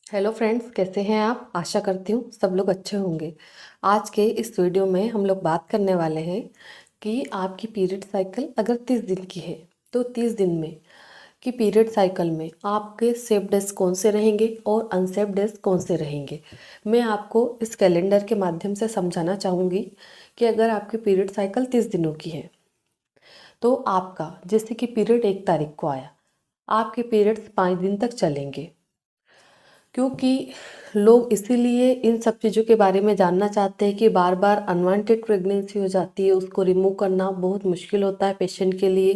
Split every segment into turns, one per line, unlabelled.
Hello friends, कैसे हैं आप? आशा करती हूँ सब लोग अच्छे होंगे। आज के इस वीडियो में हम लोग बात करने वाले हैं कि आपकी पीरियड साइकिल अगर 30 दिन की है तो 30 दिन में कि पीरियड साइकिल में आपके सेफ डेज कौन से रहेंगे और अनसेफ डेज कौन से रहेंगे। मैं आपको इस कैलेंडर के माध्यम से समझाना चाहूँगी कि अगर आपकी पीरियड साइकिल 30 दिनों की है तो आपका जैसे कि पीरियड 1 तारीख को आया, आपके पीरियड्स 5 दिन तक चलेंगे। क्योंकि लोग इसीलिए इन सब चीज़ों के बारे में जानना चाहते हैं कि बार बार अनवांटेड प्रेगनेंसी हो जाती है, उसको रिमूव करना बहुत मुश्किल होता है पेशेंट के लिए।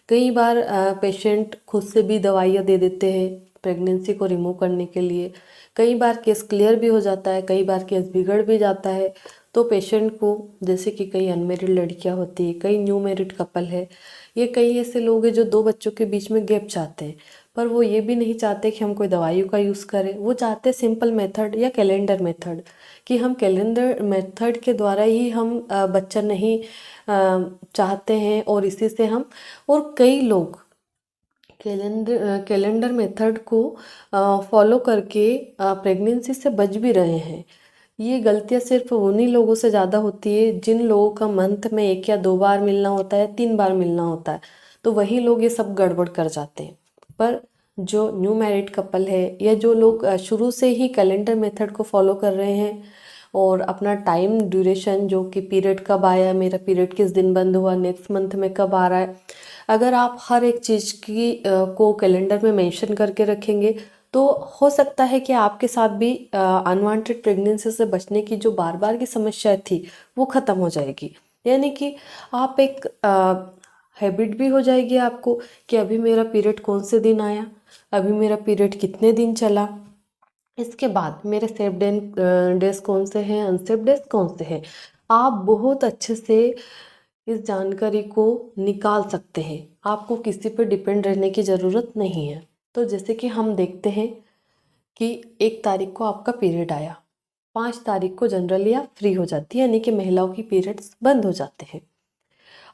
कई बार पेशेंट खुद से भी दवाइयाँ दे देते हैं प्रेगनेंसी को रिमूव करने के लिए। कई बार केस क्लियर भी हो जाता है, कई बार केस बिगड़ भी जाता है। तो पेशेंट को, जैसे कि कई अनमेरिड लड़कियां होती है, कई न्यू मैरिड कपल है, ये कई ऐसे लोग हैं जो 2 बच्चों के बीच में गैप चाहते हैं, पर वो ये भी नहीं चाहते कि हम कोई दवाइयों का यूज़ करें। वो चाहते सिंपल मेथड या कैलेंडर मेथड, कि हम कैलेंडर मेथड के द्वारा ही हम बच्चा नहीं चाहते हैं, और इसी से हम, और कई लोग कैलेंडर मेथड को फॉलो करके प्रेगनेंसी से बच भी रहे हैं। ये गलतियां सिर्फ उन्हीं लोगों से ज़्यादा होती है जिन लोगों का मंथ में 1 या 2 बार मिलना होता है, 3 बार मिलना होता है, तो वही लोग ये सब गड़बड़ कर जाते हैं। पर जो न्यू मैरिड कपल है या जो लोग शुरू से ही कैलेंडर मेथड को फॉलो कर रहे हैं और अपना टाइम ड्यूरेशन, जो कि पीरियड कब आया, मेरा पीरियड किस दिन बंद हुआ, नेक्स्ट मंथ में कब आ रहा है, अगर आप हर एक चीज़ की को कैलेंडर में मेंशन करके रखेंगे तो हो सकता है कि आपके साथ भी अनवांटेड प्रेगनेंसी से बचने की जो बार बार की समस्या थी वो ख़त्म हो जाएगी। यानी कि आप एक हैबिट भी हो जाएगी आपको कि अभी मेरा पीरियड कौन से दिन आया, अभी मेरा पीरियड कितने दिन चला, इसके बाद मेरे सेफ डेज कौन से हैं, अनसेफ डेज कौन से हैं। आप बहुत अच्छे से इस जानकारी को निकाल सकते हैं। आपको किसी पर डिपेंड रहने की ज़रूरत नहीं है। तो जैसे कि हम देखते हैं कि 1 तारीख को आपका पीरियड आया, 5 तारीख को जनरली आप फ्री हो जाती है, यानी कि महिलाओं की पीरियड्स बंद हो जाते हैं।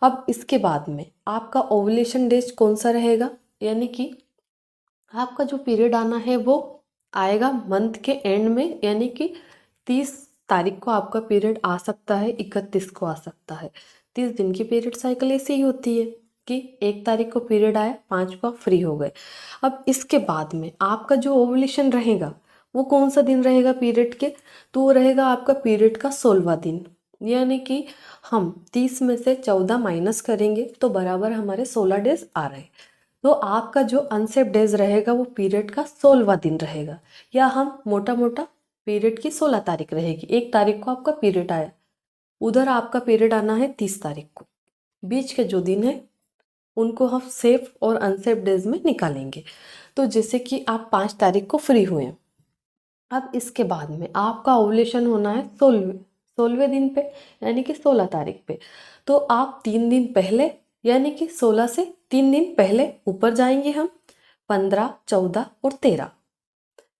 अब इसके बाद में आपका ओवुलेशन डेज कौन सा रहेगा, यानी कि आपका जो पीरियड आना है वो आएगा मंथ के एंड में, यानी कि 30 तारीख को आपका पीरियड आ सकता है, 31 को आ सकता है। 30 दिन की पीरियड साइकिल ऐसी ही होती है कि 1 तारीख को पीरियड आया, 5 को आप फ्री हो गए। अब इसके बाद में आपका जो ओवुलेशन रहेगा वो कौन सा दिन रहेगा पीरियड के, तो वो रहेगा आपका पीरियड का 16वां दिन। यानी कि हम 30 में से 14 माइनस करेंगे तो बराबर हमारे 16 डेज आ रहे हैं। तो आपका जो अनसेफ डेज रहेगा वो पीरियड का 16वां दिन रहेगा, या हम मोटा मोटा पीरियड की 16 तारीख रहेगी। 1 तारीख को आपका पीरियड आया, उधर आपका पीरियड आना है 30 तारीख को। बीच के जो दिन है उनको हम सेफ और अनसेफ डेज में निकालेंगे। तो जैसे कि आप 5 तारीख को फ्री हुए, अब इसके बाद में आपका ओवुलेशन होना है 16वें दिन पे, यानी कि 16 तारीख पे। तो आप 3 दिन पहले, यानी कि 16 से 3 दिन पहले ऊपर जाएंगे हम, 15, 14 और 13।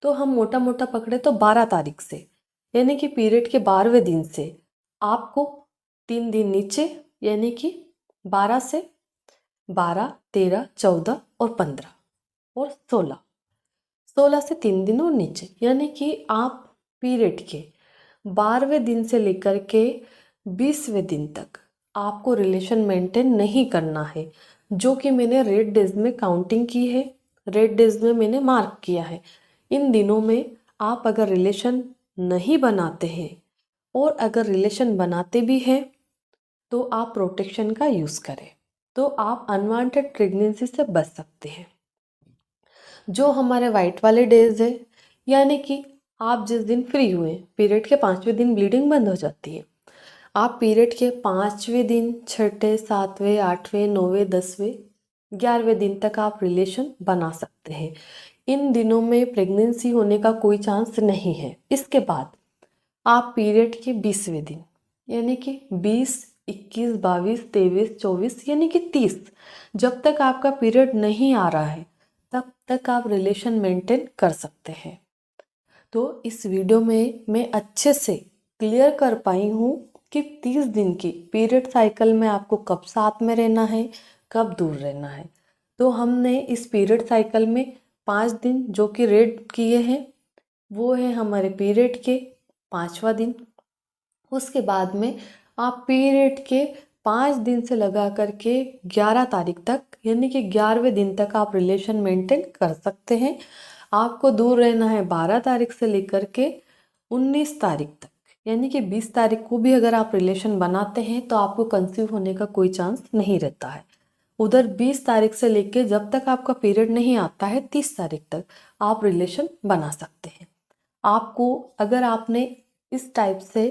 तो हम मोटा मोटा पकड़े तो 12 तारीख से, यानी कि पीरियड के 12वें दिन से आपको 3 दिन नीचे, यानी कि 12 से 12, 13, 14 और 15 और 16, 16 से 3 दिन और नीचे, यानी कि आप पीरियड के 12वें दिन से लेकर के 20वें दिन तक आपको रिलेशन मेंटेन नहीं करना है, जो कि मैंने रेड डेज में काउंटिंग की है, रेड डेज में मैंने मार्क किया है। इन दिनों में आप अगर रिलेशन नहीं बनाते हैं, और अगर रिलेशन बनाते भी हैं तो आप प्रोटेक्शन का यूज़ करें, तो आप अनवांटेड प्रेगनेंसी से बच सकते हैं। जो हमारे वाइट वाले डेज है, यानी कि आप जिस दिन फ्री हुए, पीरियड के 5वें दिन ब्लीडिंग बंद हो जाती है, आप पीरियड के 5वें दिन, 6ठे, 7वें, 8वें, 9वें, 10वें, 11वें दिन तक आप रिलेशन बना सकते हैं। इन दिनों में प्रेगनेंसी होने का कोई चांस नहीं है। इसके बाद आप पीरियड के 20वें दिन, यानी कि 20, 21, 22, 23, 24, यानी कि 30, जब तक आपका पीरियड नहीं आ रहा है तब तक आप रिलेशन मेंटेन कर सकते हैं। तो इस वीडियो में मैं अच्छे से क्लियर कर पाई हूँ कि 30 दिन की पीरियड साइकिल में आपको कब साथ में रहना है, कब दूर रहना है। तो हमने इस पीरियड साइकिल में 5 दिन जो कि रेड किए हैं, वो है हमारे पीरियड के 5वां दिन। उसके बाद में आप पीरियड के 5 दिन से लगा करके 11 तारीख तक, यानी कि 11वें दिन तक आप रिलेशन मेंटेन कर सकते हैं। आपको दूर रहना है 12 तारीख से लेकर के 19 तारीख तक, यानी कि 20 तारीख को भी अगर आप रिलेशन बनाते हैं तो आपको कंसीव होने का कोई चांस नहीं रहता है। उधर 20 तारीख से लेके जब तक आपका पीरियड नहीं आता है 30 तारीख तक आप रिलेशन बना सकते हैं। आपको, अगर आपने इस टाइप से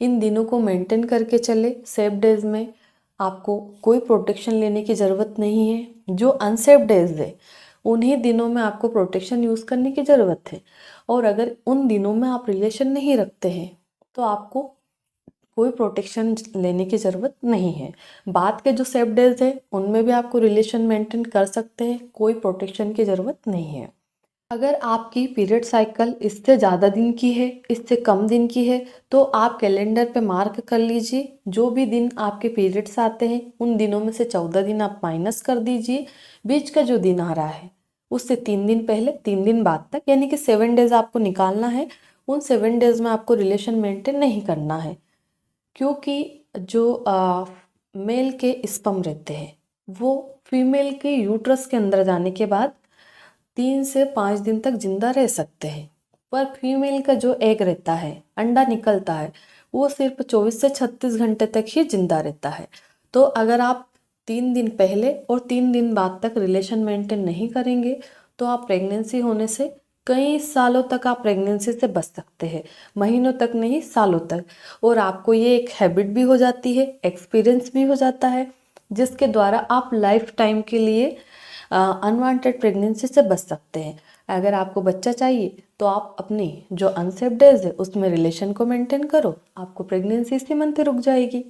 इन दिनों को मेंटेन करके चले सेफ डेज में, आपको कोई प्रोटेक्शन लेने की ज़रूरत नहीं है। जो अनसेफ डेज है उन्हीं दिनों में आपको प्रोटेक्शन यूज़ करने की ज़रूरत है। और अगर उन दिनों में आप रिलेशन नहीं रखते हैं तो आपको कोई प्रोटेक्शन लेने की ज़रूरत नहीं है। बाद के जो सेफ डेज है उनमें भी आपको रिलेशन मेंटेन कर सकते हैं, कोई प्रोटेक्शन की ज़रूरत नहीं है। अगर आपकी पीरियड साइकिल इससे ज़्यादा दिन की है, इससे कम दिन की है, तो आप कैलेंडर पे मार्क कर लीजिए जो भी दिन आपके पीरियड्स आते हैं उन दिनों में से 14 दिन आप माइनस कर दीजिए। बीच का जो दिन आ रहा है उससे 3 दिन पहले 3 दिन बाद तक, यानी कि 7 डेज आपको निकालना है। उन 7 डेज में आपको रिलेशन मेंटेन नहीं करना है, क्योंकि जो मेल के स्पर्म रहते हैं वो फीमेल के यूट्रस के अंदर जाने के बाद 3 से 5 दिन तक जिंदा रह सकते हैं। पर फीमेल का जो एग रहता है, अंडा निकलता है, वो सिर्फ 24 से 36 घंटे तक ही जिंदा रहता है। तो अगर आप 3 दिन पहले और 3 दिन बाद तक रिलेशन मेंटेन नहीं करेंगे तो आप प्रेगनेंसी होने से कई सालों तक आप प्रेगनेंसी से बच सकते हैं, महीनों तक नहीं सालों तक। और आपको ये एक हैबिट भी हो जाती है, एक्सपीरियंस भी हो जाता है, जिसके द्वारा आप लाइफ टाइम के लिए अनवांटेड प्रेगनेंसी से बच सकते हैं। अगर आपको बच्चा चाहिए तो आप अपनी जो अनसेफ डेज है उसमें रिलेशन को मेंटेन करो, आपको प्रेगनेंसी इसी मंथ रुक जाएगी।